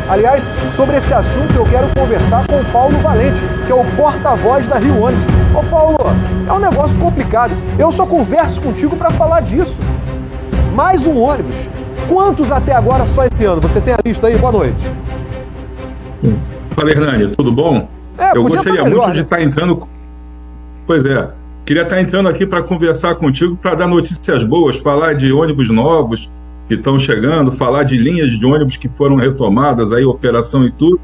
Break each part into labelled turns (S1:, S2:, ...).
S1: Aliás, sobre esse assunto eu quero conversar com o Paulo Valente, que é o porta-voz da Rio Ônibus. Ô Paulo, é um negócio complicado. Eu só converso contigo para falar disso. Mais um ônibus. Quantos até agora só esse ano? Você tem a lista aí? Boa noite.
S2: Fala, Hernani, tudo bom? Eu gostaria muito de estar entrando... Pois é, queria estar entrando aqui para conversar contigo, para dar notícias boas, falar de ônibus novos que estão chegando, falar de linhas de ônibus que foram retomadas, aí operação e tudo,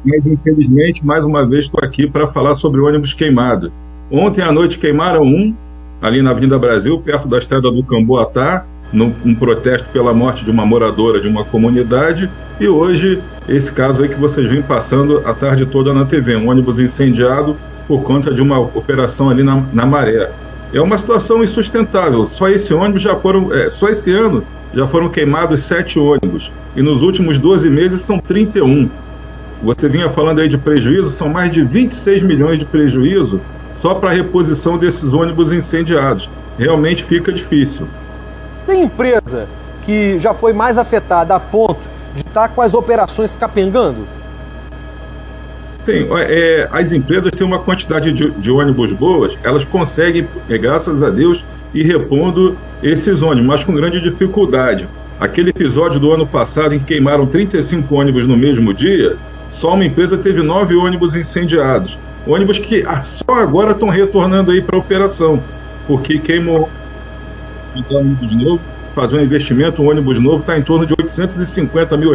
S2: mas infelizmente, mais uma vez, estou aqui para falar sobre ônibus queimado. Ontem à noite queimaram um, ali na Avenida Brasil, perto da estrada do Camboatá, num protesto pela morte de uma moradora de uma comunidade, e hoje, esse caso aí que vocês vêm passando a tarde toda na TV, um ônibus incendiado por conta de uma operação ali na Maré. É uma situação insustentável, só esse ônibus só esse ano já foram queimados 7 ônibus, e nos últimos 12 meses são 31. Você vinha falando aí de prejuízo, são mais de 26 milhões de prejuízo só para a reposição desses ônibus incendiados. Realmente fica difícil.
S1: Tem empresa que já foi mais afetada a ponto de estar com as operações capengando?
S2: Tem. As empresas têm uma quantidade de ônibus boas, elas conseguem, graças a Deus, ir repondo esses ônibus, mas com grande dificuldade. Aquele episódio do ano passado em que queimaram 35 ônibus no mesmo dia, só uma empresa teve 9 ônibus incendiados. Ônibus que só agora estão retornando aí para a operação, porque queimou um ônibus novo, fazer um investimento, um ônibus novo está em torno de R$850 mil.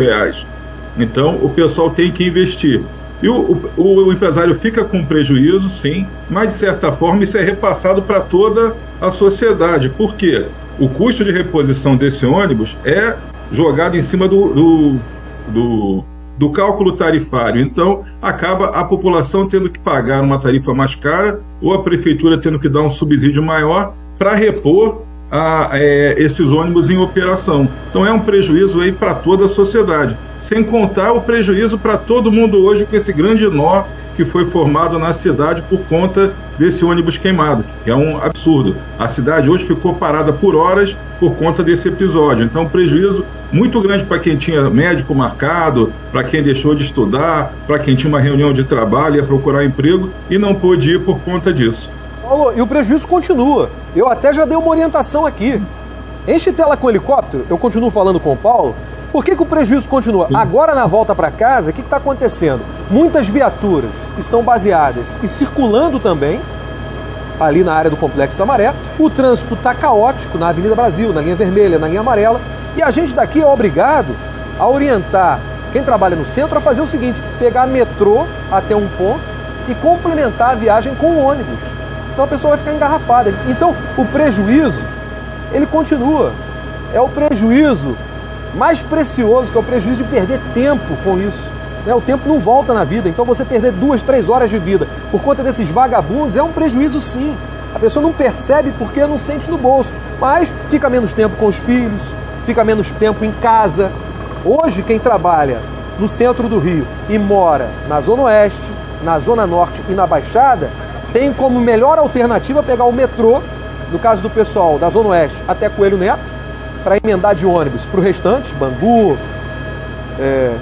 S2: Então o pessoal tem que investir. E o empresário fica com prejuízo, sim, mas de certa forma isso é repassado para toda a sociedade. Por quê? O custo de reposição desse ônibus é jogado em cima do cálculo tarifário. Então, acaba a população tendo que pagar uma tarifa mais cara ou a prefeitura tendo que dar um subsídio maior para repor esses ônibus em operação. Então, é um prejuízo aí para toda a sociedade. Sem contar o prejuízo para todo mundo hoje com esse grande nó que foi formado na cidade por conta desse ônibus queimado, que é um absurdo. A cidade hoje ficou parada por horas por conta desse episódio. Então, prejuízo muito grande para quem tinha médico marcado, para quem deixou de estudar, para quem tinha uma reunião de trabalho, ia procurar emprego e não pôde ir por conta disso.
S1: Paulo, e o prejuízo continua. Eu até já dei uma orientação aqui. Enche tela com helicóptero, eu continuo falando com o Paulo. Por que o prejuízo continua? Agora, na volta para casa, o que está acontecendo? Muitas viaturas estão baseadas e circulando também, ali na área do Complexo da Maré. O trânsito está caótico na Avenida Brasil, na linha vermelha, na linha amarela. E a gente daqui é obrigado a orientar quem trabalha no centro a fazer o seguinte: pegar metrô até um ponto e complementar a viagem com o ônibus. Senão a pessoa vai ficar engarrafada. Então, o prejuízo, ele continua. É o prejuízo mais precioso, que é o prejuízo de perder tempo com isso. O tempo não volta na vida, então você perder 2, 3 horas de vida por conta desses vagabundos é um prejuízo, sim. A pessoa não percebe porque não sente no bolso, mas fica menos tempo com os filhos, fica menos tempo em casa. Hoje, quem trabalha no centro do Rio e mora na Zona Oeste, na Zona Norte e na Baixada, tem como melhor alternativa pegar o metrô, no caso do pessoal da Zona Oeste até Coelho Neto, para emendar de ônibus para o restante, Bangu,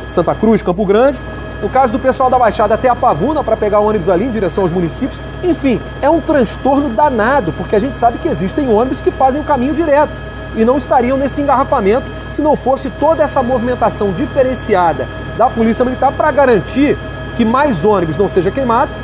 S1: Santa Cruz, Campo Grande. No caso do pessoal da Baixada, até a Pavuna, para pegar ônibus ali em direção aos municípios. Enfim, é um transtorno danado, porque a gente sabe que existem ônibus que fazem o caminho direto e não estariam nesse engarrafamento se não fosse toda essa movimentação diferenciada da Polícia Militar para garantir que mais ônibus não sejam queimados,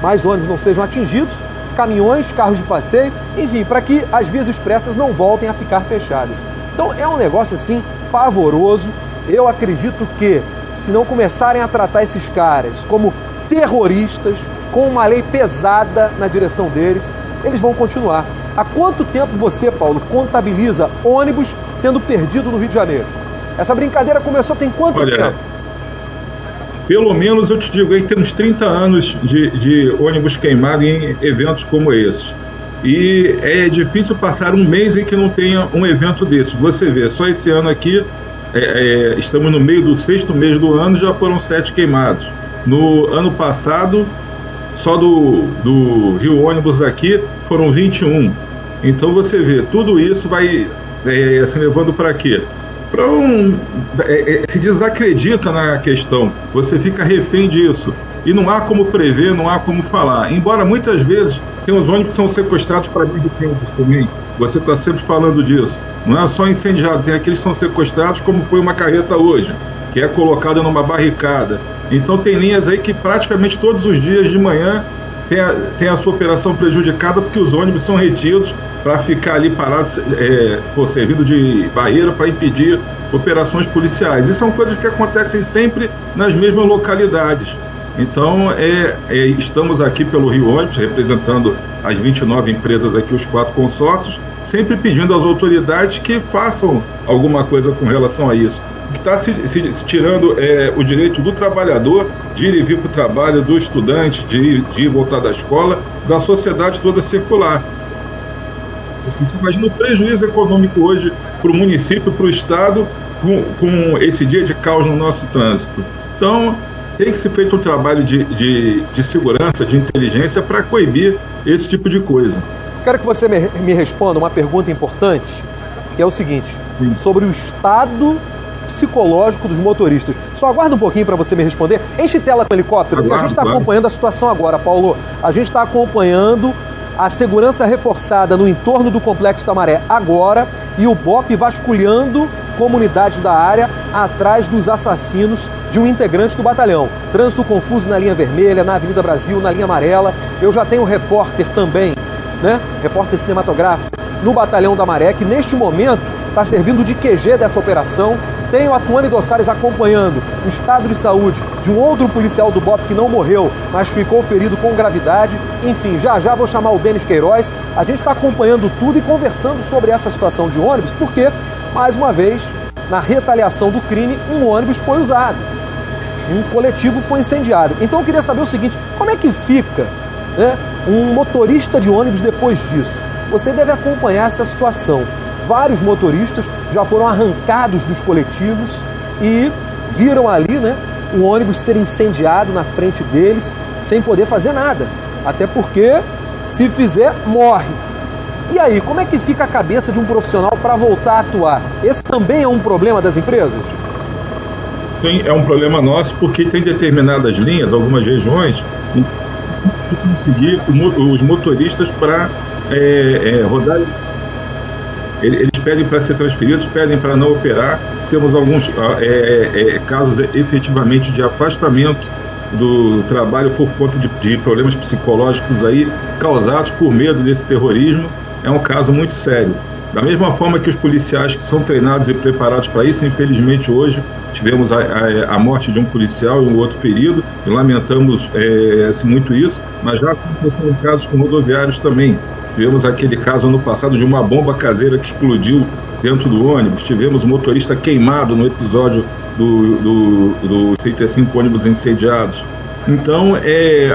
S1: mais ônibus não sejam atingidos, caminhões, carros de passeio, enfim, para que as vias expressas não voltem a ficar fechadas. Então é um negócio assim pavoroso. Eu acredito que se não começarem a tratar esses caras como terroristas, com uma lei pesada na direção deles, eles vão continuar. Há quanto tempo você, Paulo, contabiliza ônibus sendo perdido no Rio de Janeiro? Essa brincadeira começou tem quanto tempo?
S2: Pelo menos eu te digo aí que tem uns 30 anos de ônibus queimado em eventos como esses. E é difícil passar um mês em que não tenha um evento desses. Você vê, só esse ano aqui, estamos no meio do 6º mês do ano, já foram 7 queimados. No ano passado, só do Rio Ônibus aqui, foram 21. Então você vê, tudo isso vai se levando para quê? se desacredita na questão, você fica refém disso. E não há como prever, não há como falar. Embora muitas vezes tem os ônibus que são sequestrados para meio de tempo também. Você está sempre falando disso. Não é só incendiado, tem aqueles que são sequestrados, como foi uma carreta hoje, que é colocada numa barricada. Então tem linhas aí que praticamente todos os dias de manhã tem a sua operação prejudicada, porque os ônibus são retidos para ficar ali parados, servindo de barreira para impedir operações policiais. E são coisas que acontecem sempre nas mesmas localidades. Então, estamos aqui pelo Rio Ônibus, representando as 29 empresas aqui, os 4 consórcios, sempre pedindo às autoridades que façam alguma coisa com relação a isso. Que está se tirando o direito do trabalhador de ir e vir para o trabalho, do estudante de ir e voltar da escola, da sociedade toda circular. Você imagina o prejuízo econômico hoje para o município, para o estado, com esse dia de caos no nosso trânsito. Então, tem que ser feito um trabalho de segurança, de inteligência para coibir esse tipo de coisa.
S1: Quero que você me responda uma pergunta importante, que é o seguinte, sobre o estado psicológico dos motoristas. Só aguarda um pouquinho para você me responder. Enche tela com helicóptero, porque a gente está acompanhando a situação agora, Paulo. A gente está acompanhando a segurança reforçada no entorno do Complexo Tamaré agora e o BOP vasculhando comunidades da área atrás dos assassinos de um integrante do batalhão. Trânsito confuso na linha vermelha, na Avenida Brasil, na linha amarela. Eu já tenho repórter também, repórter cinematográfico no Batalhão da Maré, que neste momento está servindo de QG dessa operação. Tenho a Tuane Dossares acompanhando o estado de saúde de um outro policial do BOP que não morreu, mas ficou ferido com gravidade. Enfim, já vou chamar o Denis Queiroz. A gente está acompanhando tudo e conversando sobre essa situação de ônibus, porque, mais uma vez, na retaliação do crime, um ônibus foi usado. Um coletivo foi incendiado. Então eu queria saber o seguinte, como é que fica um motorista de ônibus depois disso? Você deve acompanhar essa situação. Vários motoristas já foram arrancados dos coletivos e viram ali, o ônibus ser incendiado na frente deles, sem poder fazer nada. Até porque, se fizer, morre. E aí, como é que fica a cabeça de um profissional para voltar a atuar? Esse também é um problema das empresas?
S2: Sim, é um problema nosso, porque tem determinadas linhas, algumas regiões, que conseguir os motoristas para rodar. Eles pedem para ser transferidos, pedem para não operar. Temos alguns casos efetivamente de afastamento do trabalho por conta de problemas psicológicos aí, causados por medo desse terrorismo. É um caso muito sério. Da mesma forma que os policiais que são treinados e preparados para isso, infelizmente hoje tivemos a morte de um policial e um outro ferido, e lamentamos muito isso, mas já aconteceram casos com rodoviários também. Tivemos aquele caso ano passado de uma bomba caseira que explodiu dentro do ônibus. Tivemos um motorista queimado no episódio dos 35 ônibus incendiados. Então,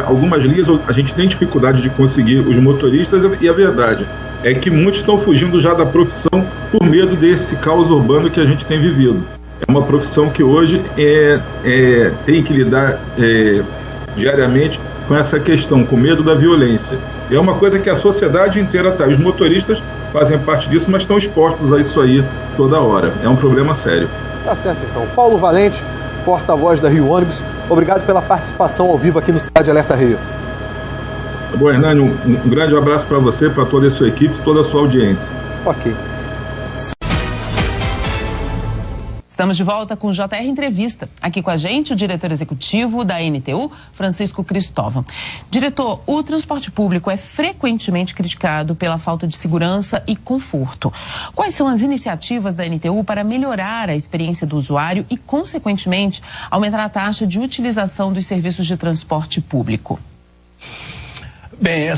S2: algumas linhas a gente tem dificuldade de conseguir os motoristas, e a verdade é que muitos estão fugindo já da profissão por medo desse caos urbano que a gente tem vivido. É uma profissão que hoje tem que lidar diariamente com essa questão, com medo da violência. É uma coisa que a sociedade inteira está. Os motoristas fazem parte disso, mas estão expostos a isso aí toda hora. É um problema sério.
S1: Tá certo, então. Paulo Valente, porta-voz da Rio Ônibus, obrigado pela participação ao vivo aqui no Cidade Alerta Rio.
S2: Bom, Hernani, um grande abraço para você, para toda a sua equipe, toda a sua audiência.
S1: Ok.
S3: Estamos de volta com o JR Entrevista. Aqui com a gente, o diretor executivo da NTU, Francisco Cristóvão. Diretor, o transporte público é frequentemente criticado pela falta de segurança e conforto. Quais são as iniciativas da NTU para melhorar a experiência do usuário e, consequentemente, aumentar a taxa de utilização dos serviços de transporte público?
S4: Bem,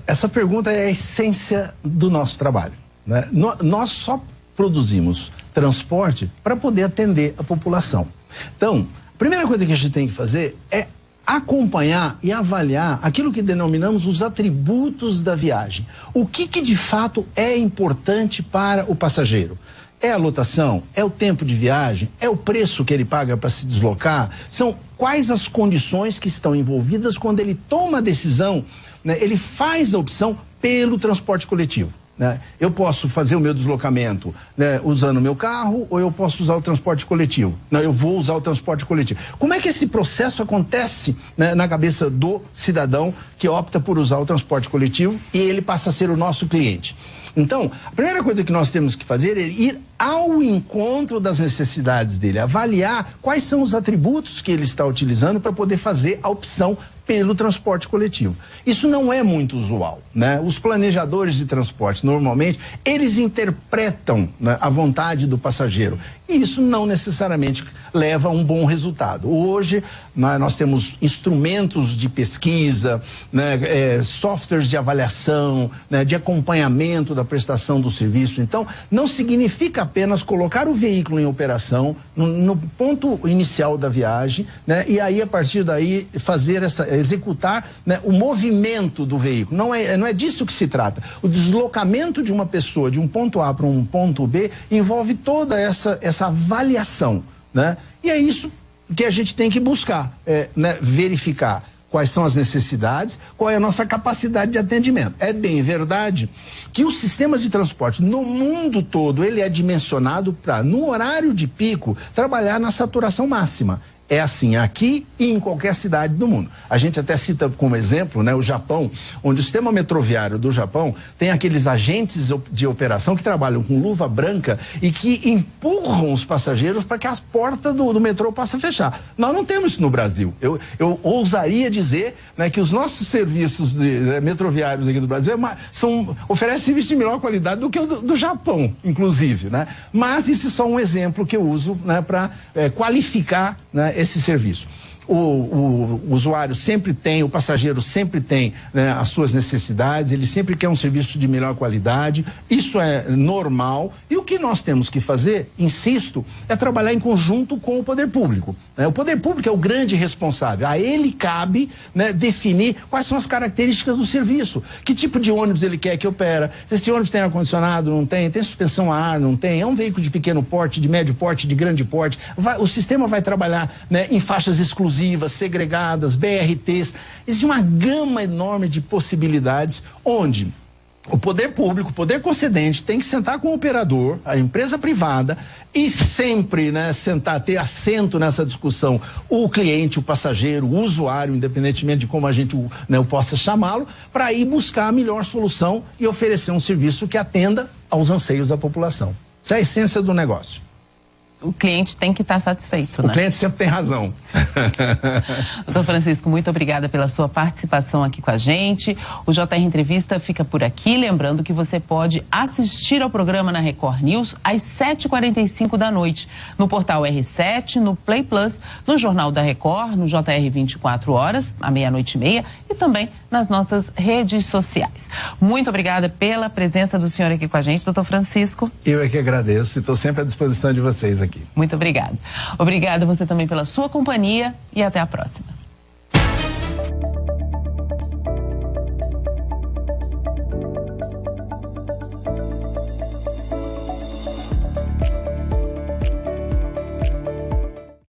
S4: essa pergunta é a essência do nosso trabalho, né? Nós só produzimos transporte para poder atender a população. Então, a primeira coisa que a gente tem que fazer é acompanhar e avaliar aquilo que denominamos os atributos da viagem. O que de fato é importante para o passageiro? É a lotação? É o tempo de viagem? É o preço que ele paga para se deslocar? São quais as condições que estão envolvidas quando ele toma a decisão, né? Ele faz a opção pelo transporte coletivo. né? Eu posso fazer o meu deslocamento, né, usando o meu carro, ou eu posso usar o transporte coletivo? Não, eu vou usar o transporte coletivo. Como é que esse processo acontece, né, na cabeça do cidadão que opta por usar o transporte coletivo e ele passa a ser o nosso cliente? Então, a primeira coisa que nós temos que fazer é ir ao encontro das necessidades dele, avaliar quais são os atributos que ele está utilizando para poder fazer a opção pelo transporte coletivo. Isso não é muito usual, né? Os planejadores de transporte, normalmente, eles interpretam, né, a vontade do passageiro, e isso não necessariamente leva a um bom resultado. Hoje, nós temos instrumentos de pesquisa, né, softwares de avaliação, né, de acompanhamento da prestação do serviço. Então, não significa apenas colocar o veículo em operação no ponto inicial da viagem, né, e aí, a partir daí, executar, né, o movimento do veículo. Não é disso que se trata. O deslocamento de uma pessoa de um ponto A para um ponto B envolve toda essa avaliação, né? E é isso que a gente tem que buscar, né, verificar quais são as necessidades, qual é a nossa capacidade de atendimento. É bem verdade que os sistemas de transporte no mundo todo, ele é dimensionado para, no horário de pico, trabalhar na saturação máxima. É assim aqui e em qualquer cidade do mundo. A gente até cita como exemplo, né, o Japão, onde o sistema metroviário do Japão tem aqueles agentes de operação que trabalham com luva branca e que empurram os passageiros para que as portas do metrô possam fechar. Nós não temos isso no Brasil. Eu ousaria dizer, né, que os nossos serviços metroviários aqui no Brasil oferecem serviço de melhor qualidade do que o do Japão, inclusive, né? Mas isso é só um exemplo que eu uso, né, para qualificar, né, esse serviço. O usuário sempre tem, o passageiro sempre tem, né, as suas necessidades, ele sempre quer um serviço de melhor qualidade, isso é normal, e o que nós temos que fazer, insisto, é trabalhar em conjunto com o poder público, né? O poder público é o grande responsável, a ele cabe, né, definir quais são as características do serviço, que tipo de ônibus ele quer que opera, se esse ônibus tem ar-condicionado, não tem suspensão a ar, não tem, é um veículo de pequeno porte, de médio porte, de grande porte, o sistema vai trabalhar, né, em faixas exclusivas, segregadas, BRTs. Existe uma gama enorme de possibilidades onde o poder público, o poder concedente, tem que sentar com o operador, a empresa privada, e sempre, né, ter assento nessa discussão, o cliente, o passageiro, o usuário, independentemente de como a gente, né, possa chamá-lo, para ir buscar a melhor solução e oferecer um serviço que atenda aos anseios da população. Essa é a essência do negócio.
S3: O cliente tem que estar satisfeito, né?
S4: O cliente sempre tem razão.
S3: Doutor Francisco, muito obrigada pela sua participação aqui com a gente. O JR Entrevista fica por aqui. Lembrando que você pode assistir ao programa na Record News às 7h45 da noite, no portal R7, no Play Plus, no Jornal da Record, no JR 24 horas, à 00:30, e também nas nossas redes sociais. Muito obrigada pela presença do senhor aqui com a gente, doutor Francisco.
S4: Eu é que agradeço e estou sempre à disposição de vocês aqui.
S3: Muito obrigada. Obrigada você também pela sua companhia e até a próxima.